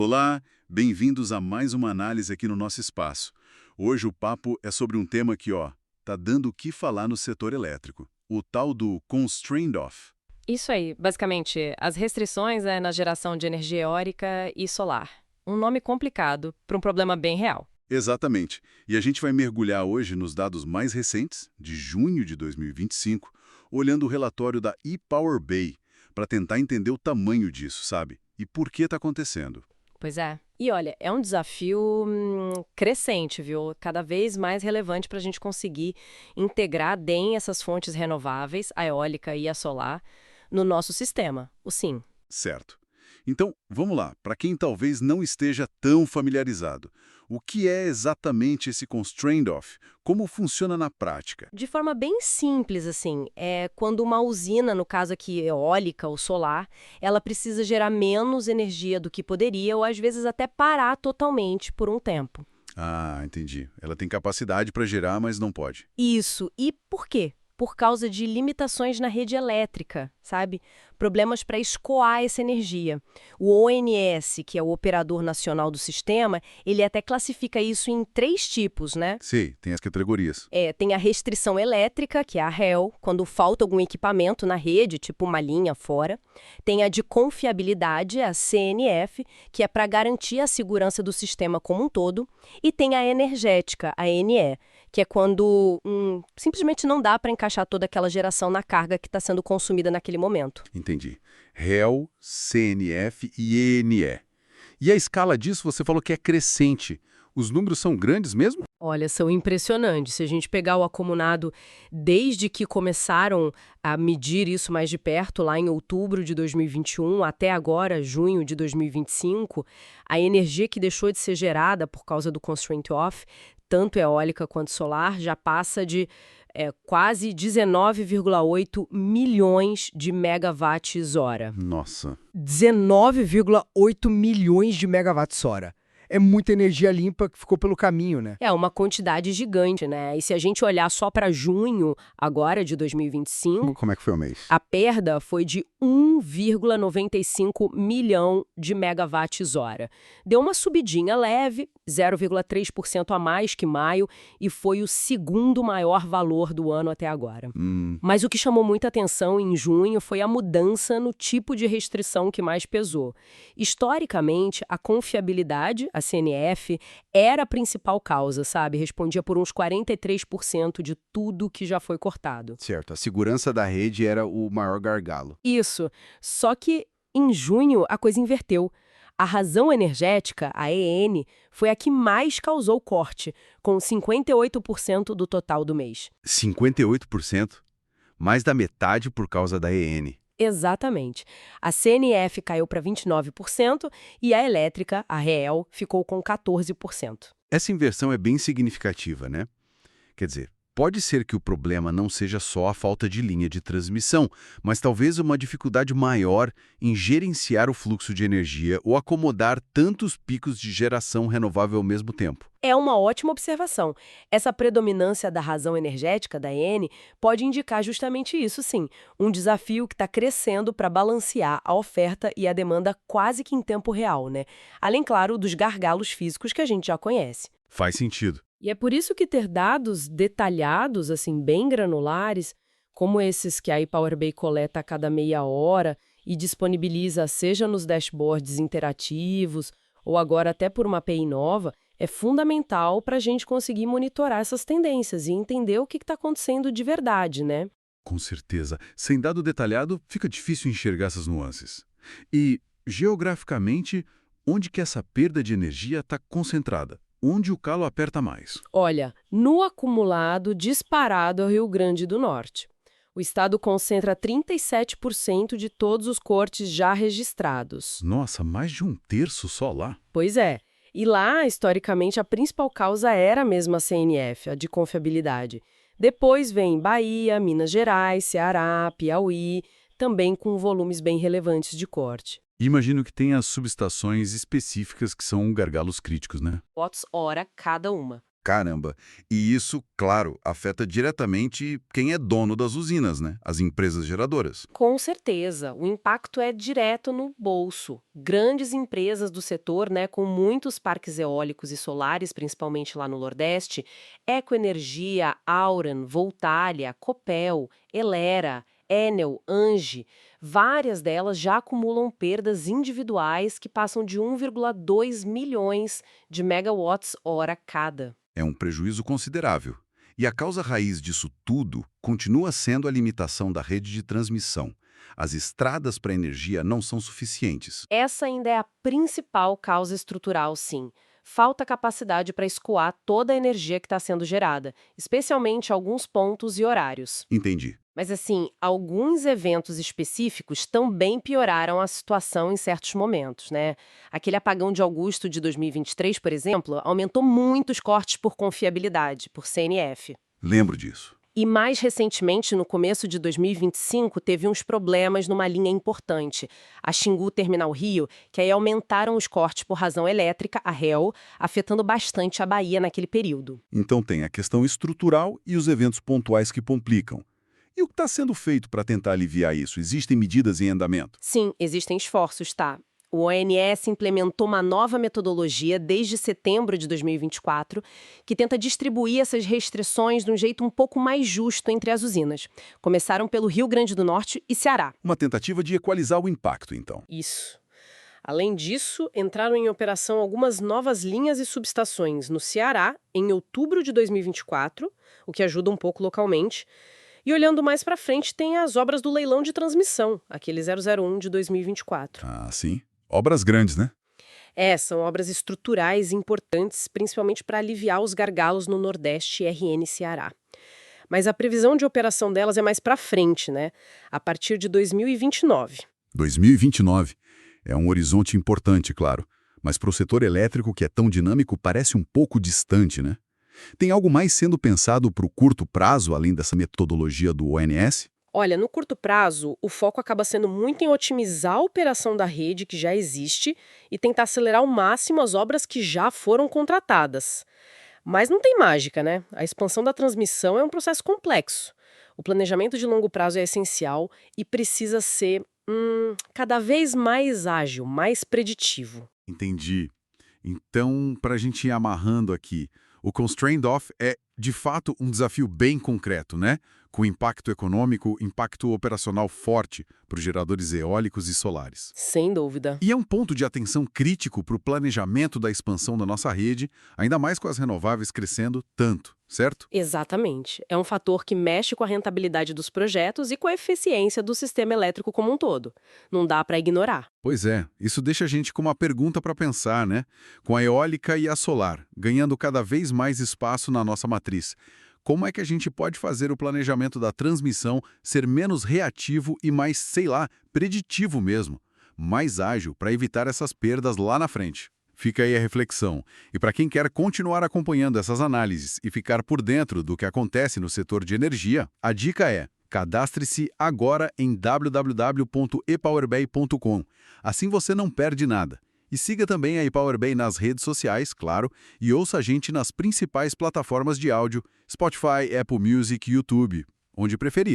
Olá, bem-vindos a mais uma análise aqui no nosso espaço. Hoje o papo é sobre um tema que, tá dando o que falar no setor elétrico, o tal do Constrained Off. Isso aí, basicamente, as restrições na geração de energia eólica e solar. Um nome complicado para um problema bem real. Exatamente. E a gente vai mergulhar hoje nos dados mais recentes, de junho de 2025, olhando o relatório da ePower Bay, para tentar entender o tamanho disso, sabe? E por que está acontecendo. Pois é. E olha, é um desafio crescente, viu? Cada vez mais relevante para a gente conseguir integrar bem essas fontes renováveis, a eólica e a solar, no nosso sistema, o SIM. Certo. Então, vamos lá, para quem talvez não esteja tão familiarizado. O que é exatamente esse Constrained Off? Como funciona na prática? De forma bem simples, assim, é quando uma usina, no caso aqui eólica ou solar, ela precisa gerar menos energia do que poderia ou às vezes até parar totalmente por um tempo. Ah, entendi. Ela tem capacidade para gerar, mas não pode. Isso. E por quê? Por causa de limitações na rede elétrica, sabe? Problemas para escoar essa energia. O ONS, que é o Operador Nacional do Sistema, ele até classifica isso em 3 tipos, né? Sei, tem as categorias. Tem a restrição elétrica, que é a REL, quando falta algum equipamento na rede, tipo uma linha fora. Tem a de confiabilidade, a CNF, que é para garantir a segurança do sistema como um todo. E tem a energética, a NE, que é quando simplesmente não dá para encaixar toda aquela geração na carga que está sendo consumida naquele momento. Entendi. REL, CNF e ENE. E a escala disso você falou que é crescente. Os números são grandes mesmo? Olha, são impressionantes. Se a gente pegar o acumulado desde que começaram a medir isso mais de perto, lá em outubro de 2021 até agora, junho de 2025, a energia que deixou de ser gerada por causa do Constraint Off, tanto eólica quanto solar, já passa de quase 19,8 milhões de megawatts-hora. Nossa. 19,8 milhões de megawatts-hora. É muita energia limpa que ficou pelo caminho, né? É uma quantidade gigante, né? E se a gente olhar só para junho, agora de 2025, Como é que foi o mês? a perda foi de 1,95 milhão de megawatts-hora. Deu uma subidinha leve, 0,3% a mais que maio, e foi o segundo maior valor do ano até agora. Mas o que chamou muita atenção em junho foi a mudança no tipo de restrição que mais pesou. Historicamente, a confiabilidade, a CNF, era a principal causa, sabe? Respondia por uns 43% de tudo que já foi cortado. Certo, a segurança da rede era o maior gargalo. Isso. Só que, em junho, a coisa inverteu. A razão energética, a EN, foi a que mais causou corte, com 58% do total do mês. 58%? Mais da metade por causa da EN. Exatamente. A CNF caiu para 29% e a elétrica, a REL, ficou com 14%. Essa inversão é bem significativa, né? Quer dizer, pode ser que o problema não seja só a falta de linha de transmissão, mas talvez uma dificuldade maior em gerenciar o fluxo de energia ou acomodar tantos picos de geração renovável ao mesmo tempo. É uma ótima observação. Essa predominância da razão energética, da EN, pode indicar justamente isso, sim. Um desafio que está crescendo para balancear a oferta e a demanda quase que em tempo real, né? Além, claro, dos gargalos físicos que a gente já conhece. Faz sentido. E é por isso que ter dados detalhados, assim, bem granulares, como esses que a ePower Bay coleta a cada meia hora e disponibiliza, seja nos dashboards interativos ou agora até por uma API nova, é fundamental para a gente conseguir monitorar essas tendências e entender o que está acontecendo de verdade, né? Com certeza. Sem dado detalhado, fica difícil enxergar essas nuances. E, geograficamente, onde que essa perda de energia está concentrada? Onde o calo aperta mais? Olha, no acumulado disparado é o Rio Grande do Norte. O estado concentra 37% de todos os cortes já registrados. Nossa, mais de um terço só lá? Pois é. E lá, historicamente, a principal causa era mesmo a CNF, a de confiabilidade. Depois vem Bahia, Minas Gerais, Ceará, Piauí, também com volumes bem relevantes de corte. Imagino que tem as subestações específicas que são gargalos críticos, né? Watts hora cada uma. Caramba. E isso, claro, afeta diretamente quem é dono das usinas, né? As empresas geradoras. Com certeza, o impacto é direto no bolso. Grandes empresas do setor, né, com muitos parques eólicos e solares, principalmente lá no Nordeste, Ecoenergia, Auran, Voltalia, Copel, Elera, Enel, Engie, várias delas já acumulam perdas individuais que passam de 1,2 milhões de megawatts-hora cada. É um prejuízo considerável. E a causa raiz disso tudo continua sendo a limitação da rede de transmissão. As estradas para energia não são suficientes. Essa ainda é a principal causa estrutural, sim. Falta capacidade para escoar toda a energia que está sendo gerada, especialmente alguns pontos e horários. Entendi. Mas, assim, alguns eventos específicos também pioraram a situação em certos momentos, né? Aquele apagão de agosto de 2023, por exemplo, aumentou muito os cortes por confiabilidade, por CNF. Lembro disso. E mais recentemente, no começo de 2025, teve uns problemas numa linha importante, a Xingu Terminal Rio, que aí aumentaram os cortes por razão elétrica, a REL, afetando bastante a Bahia naquele período. Então tem a questão estrutural e os eventos pontuais que complicam. E o que está sendo feito para tentar aliviar isso? Existem medidas em andamento? Sim, existem esforços, tá? O ONS implementou uma nova metodologia desde setembro de 2024 que tenta distribuir essas restrições de um jeito um pouco mais justo entre as usinas. Começaram pelo Rio Grande do Norte e Ceará. Uma tentativa de equalizar o impacto, então. Isso. Além disso, entraram em operação algumas novas linhas e subestações no Ceará em outubro de 2024, o que ajuda um pouco localmente. E olhando mais para frente, tem as obras do leilão de transmissão, aquele 001 de 2024. Ah, sim. Obras grandes, né? São obras estruturais importantes, principalmente para aliviar os gargalos no Nordeste e RN Ceará. Mas a previsão de operação delas é mais para frente, né? A partir de 2029. 2029 é um horizonte importante, claro. Mas para o setor elétrico, que é tão dinâmico, parece um pouco distante, né? Tem algo mais sendo pensado para o curto prazo, além dessa metodologia do ONS? Olha, no curto prazo, o foco acaba sendo muito em otimizar a operação da rede que já existe e tentar acelerar ao máximo as obras que já foram contratadas. Mas não tem mágica, né? A expansão da transmissão é um processo complexo. O planejamento de longo prazo é essencial e precisa ser cada vez mais ágil, mais preditivo. Entendi. Então, para a gente ir amarrando aqui, o Constrained Off é, de fato, um desafio bem concreto, né? Com impacto econômico, impacto operacional forte para os geradores eólicos e solares. Sem dúvida. E é um ponto de atenção crítico para o planejamento da expansão da nossa rede, ainda mais com as renováveis crescendo tanto, certo? Exatamente. É um fator que mexe com a rentabilidade dos projetos e com a eficiência do sistema elétrico como um todo. Não dá para ignorar. Pois é, isso deixa a gente com uma pergunta para pensar, né? Com a eólica e a solar ganhando cada vez mais espaço na nossa matriz, como é que a gente pode fazer o planejamento da transmissão ser menos reativo e mais, sei lá, preditivo mesmo, mais ágil para evitar essas perdas lá na frente? Fica aí a reflexão. E para quem quer continuar acompanhando essas análises e ficar por dentro do que acontece no setor de energia, a dica é: cadastre-se agora em www.epowerbay.com. Assim você não perde nada. E siga também a ePowerBay nas redes sociais, claro, e ouça a gente nas principais plataformas de áudio, Spotify, Apple Music e YouTube, onde preferir.